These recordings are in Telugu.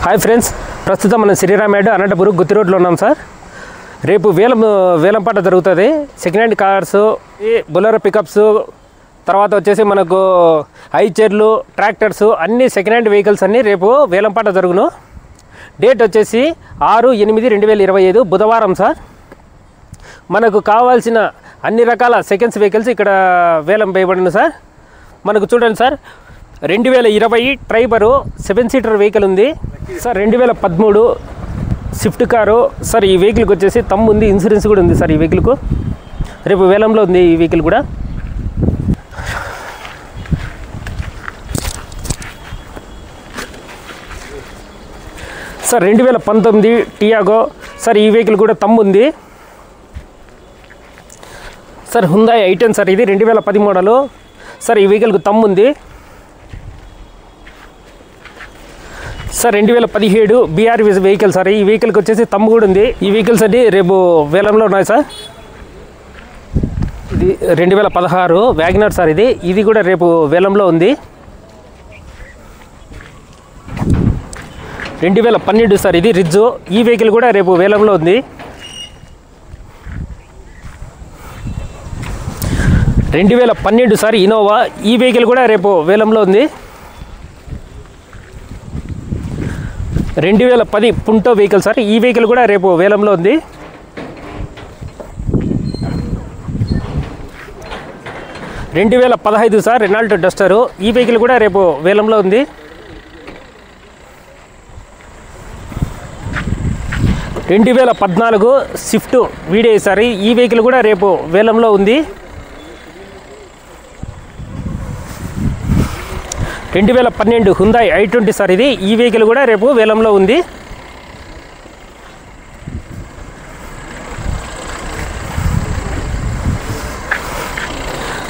హాయ్ ఫ్రెండ్స్, ప్రస్తుతం మనం శ్రీరామ్ యార్డ్ అనంతపురం గుత్తి రోడ్లో ఉన్నాం సార్. రేపు వేలంపాట జరుగుతుంది. Second hand cars, Bolero pickups, తర్వాత వచ్చేసి మనకు ఐచర్లు, ట్రాక్టర్స్ అన్ని సెకండ్ హ్యాండ్ వెహికల్స్ అన్నీ రేపు వేలంపాట జరుగును. డేట్ వచ్చేసి 6/8/2025 బుధవారం సార్. మనకు కావాల్సిన అన్ని రకాల సెకండ్స్ వెహికల్స్ ఇక్కడ వేలం వేయబడిన సార్. మనకు చూడండి సార్, 2020 ట్రైబరు 7 సీటర్ వెహికల్ ఉంది సార్. 2013 Swift car sir. ఈ వెహికల్కి వచ్చేసి తమ్ము ఉంది, ఇన్సూరెన్స్ కూడా ఉంది సార్. ఈ వెహికల్కు రేపు వేలంలో ఉంది ఈ వెహికల్ కూడా. Sir 2019 Tiago sir. ఈ వెహికల్ కూడా తమ్ము ఉంది సార్. హుందాయ్ i10 sir. ఇది 2010 మోడలు సార్. ఈ వెహికల్కు తమ్ము ఉంది సార్. 2017 BRV vehicle sir. ఈ వెహికల్కి వచ్చేసి తమ్ము కూడా ఉంది. ఈ వెహికల్స్ అన్ని రేపు వేలంలో ఉన్నాయి సార్. ఇది 2016 వ్యాగనర్ సార్. ఇది కూడా రేపు వేలంలో ఉంది. 2012 సార్. ఇది రిజ్జు. ఈ వెహికల్ కూడా రేపు వేలంలో ఉంది. 2012 సార్ ఇనోవా. ఈ వెహికల్ కూడా రేపు వేలంలో ఉంది. 2010 పుంటో వెహికల్ సార్. ఈ వెహికల్ కూడా రేపు వేలంలో ఉంది. 2015 సార్ రెనాల్ట్ డస్టరు. ఈ వెహికల్ కూడా రేపు వేలంలో ఉంది. 2014 స్విఫ్ట్ వీడియో సార్. ఈ వెహికల్ కూడా రేపు వేలంలో ఉంది. 2012 హుందాయ్ i20 సార్. ఈ వెహికల్ కూడా రేపు వేలంలో ఉంది.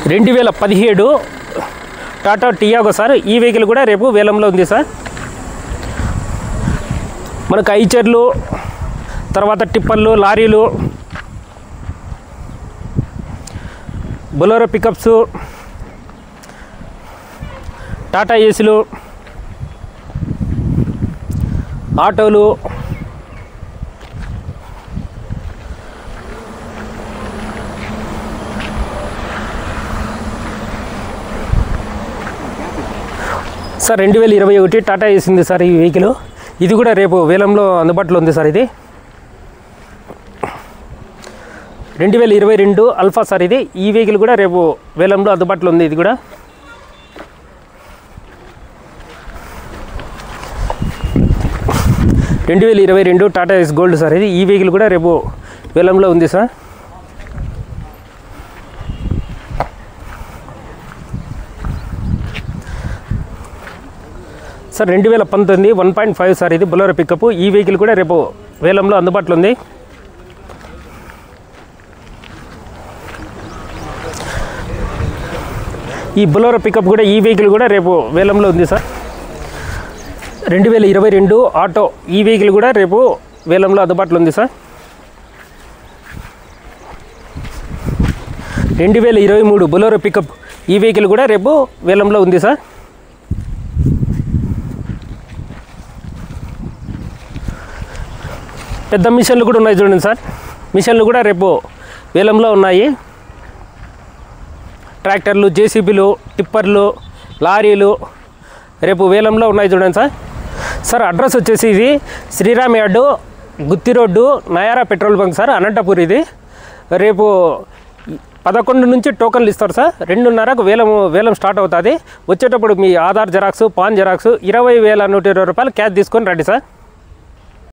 2017 టాటా టియాగో సార్. ఈ వెహికల్ కూడా రేపు వేలంలో ఉంది సార్. మనకు ఐచర్లు, తర్వాత టిప్పర్లు, లారీలు, బొలెరో పికప్స్, టాటా ఏసీలు, ఆటోలు, సార్. 2021 టాటా ఏసీ ఉంది సార్. ఈ వెహికల్ ఇది కూడా రేపు వేలంలో అందుబాటులో ఉంది సార్. ఇది 2022 అల్ఫా సార్. ఈ వెహికల్ కూడా రేపు వేలంలో అందుబాటులో ఉంది. ఇది కూడా 2022 టాటా ఎస్ గోల్డ్ సార్. ఈ వెహికల్ కూడా రేపు వేలంలో ఉంది సార్. Sir 2019 1.5 sir. ఇది బొలెరో పికప్. ఈ వెహికల్ కూడా రేపు వేలంలో అందుబాటులో ఉంది. ఈ బొలెరో పికప్ కూడా ఈ వెహికల్ కూడా రేపు వేలంలో ఉంది సార్. 2022 ఆటో. ఈ వెహికల్ కూడా రేపు వేలంలో అందుబాటులో ఉంది సార్. 2023 Bolero pickup. ఈ వెహికల్ కూడా రేపు వేలంలో ఉంది సార్. పెద్ద మిషన్లు కూడా ఉన్నాయి చూడండి సార్. మిషన్లు కూడా రేపు వేలంలో ఉన్నాయి. ట్రాక్టర్లు, జేసీబీలు, టిప్పర్లు, లారీలు రేపు వేలంలో ఉన్నాయి చూడండి సార్. సార్ అడ్రస్ వచ్చేసి ఇది Sriram yard, Gutti road, Nayara petrol bunk sir, Anantapur. ఇది రేపు 11 నుంచి టోకన్లు ఇస్తారు సార్. 2:30కు వేలం స్టార్ట్ అవుతుంది. వచ్చేటప్పుడు మీ ఆధార్ జెరాక్స్, పాన్ జెరాక్స్, 20,120 రూపాయలు క్యాష్ తీసుకొని రండి సార్.